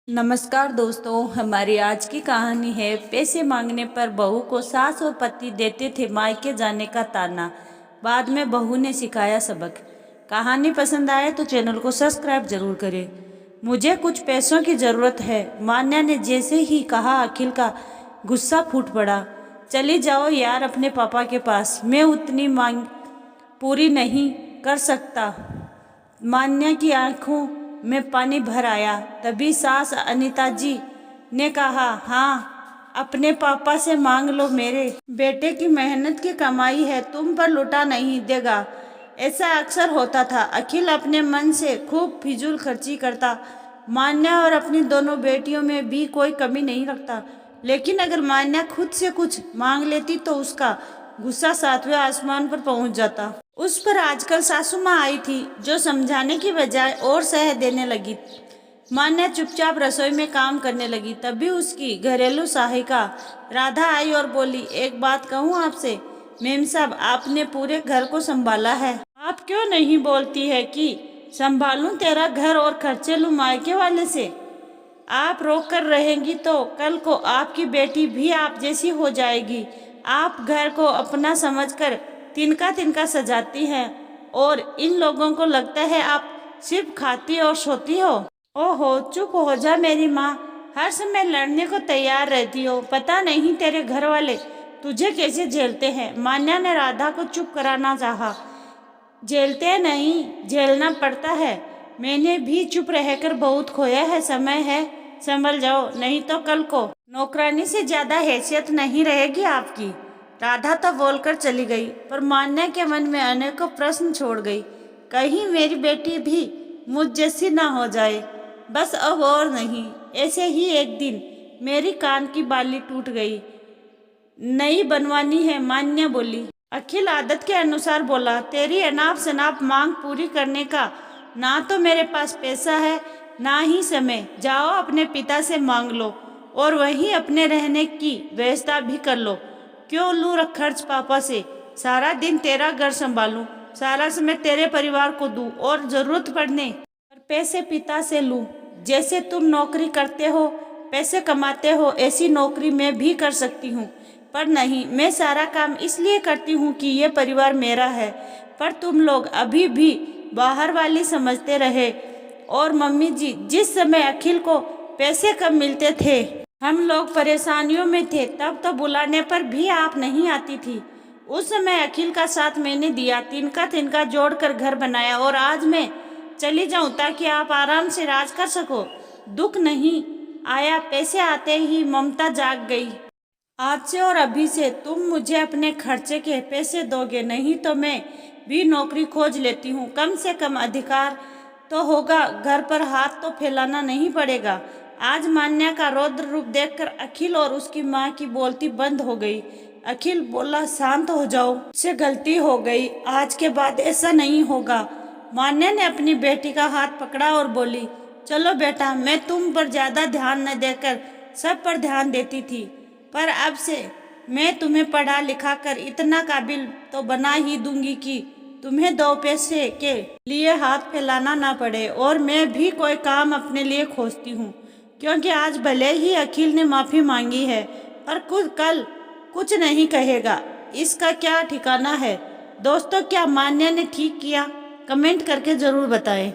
नमस्कार दोस्तों, हमारी आज की कहानी है पैसे मांगने पर बहू को सास और पति देते थे मायके जाने का ताना। बाद में बहू ने सिखाया सबक। कहानी पसंद आए तो चैनल को सब्सक्राइब जरूर करें। मुझे कुछ पैसों की ज़रूरत है, मान्या ने जैसे ही कहा अखिल का गुस्सा फूट पड़ा। चली जाओ यार अपने पापा के पास, मैं उतनी मांग पूरी नहीं कर सकता। मान्या की आंखों में पानी भर आया। तभी सास अनीता जी ने कहा, हाँ अपने पापा से मांग लो, मेरे बेटे की मेहनत की कमाई है, तुम पर लुटा नहीं देगा। ऐसा अक्सर होता था। अखिल अपने मन से खूब फिजूल खर्ची करता, मान्या और अपनी दोनों बेटियों में भी कोई कमी नहीं रखता। लेकिन अगर मान्या खुद से कुछ मांग लेती तो उसका गुस्सा सातवें आसमान पर पहुंच जाता। उस पर आजकल सासू माँ आई थी, जो समझाने की बजाय और सह देने लगी। मान्या चुपचाप रसोई में काम करने लगी। तभी उसकी घरेलू सहायिका राधा आई और बोली, एक बात कहूँ आपसे मेम साहब, आपने पूरे घर को संभाला है, आप क्यों नहीं बोलती है कि संभालूं तेरा घर और खर्चे लूं मायके वाले से। आप रोक कर रहेंगी तो कल को आपकी बेटी भी आप जैसी हो जाएगी। आप घर को अपना समझकर तिनका तिनका सजाती हैं और इन लोगों को लगता है आप सिर्फ खाती और सोती हो। ओहो चुप हो जा मेरी माँ, हर समय लड़ने को तैयार रहती हो। पता नहीं तेरे घर वाले तुझे कैसे झेलते हैं। मान्या ने राधा को चुप कराना चाहा। झेलते नहीं, झेलना पड़ता है। मैंने भी चुप रहकर बहुत खोया है। समय है संभल जाओ, नहीं तो कल को नौकरानी से ज्यादा हैसियत नहीं रहेगी आपकी। राधा तो बोलकर चली गई, पर मान्या के मन में अनेकों प्रश्न छोड़ गई। कहीं मेरी बेटी भी मुझ जैसी ना हो जाए। बस अब और नहीं। ऐसे ही एक दिन मेरी कान की बाली टूट गई, नई बनवानी है, मान्या बोली। अखिल आदत के अनुसार बोला, तेरी अनाप शनाप मांग पूरी करने का ना तो मेरे पास पैसा है ना ही समय। जाओ अपने पिता से मांग लो और वहीं अपने रहने की व्यवस्था भी कर लो। क्यों लूँ खर्च पापा से, सारा दिन तेरा घर संभालूं, सारा समय तेरे परिवार को दूं और जरूरत पड़ने पर पैसे पिता से लूं। जैसे तुम नौकरी करते हो, पैसे कमाते हो, ऐसी नौकरी मैं भी कर सकती हूँ। पर नहीं, मैं सारा काम इसलिए करती हूँ कि ये परिवार मेरा है। पर तुम लोग अभी भी बाहर वाली समझते रहे। और मम्मी जी, जिस समय अखिल को पैसे कम मिलते थे, हम लोग परेशानियों में थे, तब तो बुलाने पर भी आप नहीं आती थी। उस समय अखिल का साथ मैंने दिया, तिनका तिनका जोड़कर घर बनाया और आज मैं चली जाऊं ताकि आप आराम से राज कर सको। दुख नहीं आया, पैसे आते ही ममता जाग गई। आज से और अभी से तुम मुझे अपने खर्चे के पैसे दोगे, नहीं तो मैं भी नौकरी खोज लेती हूँ। कम से कम अधिकार तो होगा, घर पर हाथ तो फैलाना नहीं पड़ेगा। आज मान्या का रौद्र रूप देखकर अखिल और उसकी माँ की बोलती बंद हो गई। अखिल बोला, शांत हो जाओ, से गलती हो गई, आज के बाद ऐसा नहीं होगा। मान्या ने अपनी बेटी का हाथ पकड़ा और बोली, चलो बेटा, मैं तुम पर ज्यादा ध्यान न देकर सब पर ध्यान देती थी, पर अब से मैं तुम्हें पढ़ा लिखा कर इतना काबिल तो बना ही दूंगी कि तुम्हें दो पैसे के लिए हाथ फैलाना ना पड़े और मैं भी कोई काम अपने लिए खोजती हूँ। क्योंकि आज भले ही अखिल ने माफ़ी मांगी है, पर कल कुछ नहीं कहेगा, इसका क्या ठिकाना है। दोस्तों, क्या मान्या ने ठीक किया? कमेंट करके ज़रूर बताएं।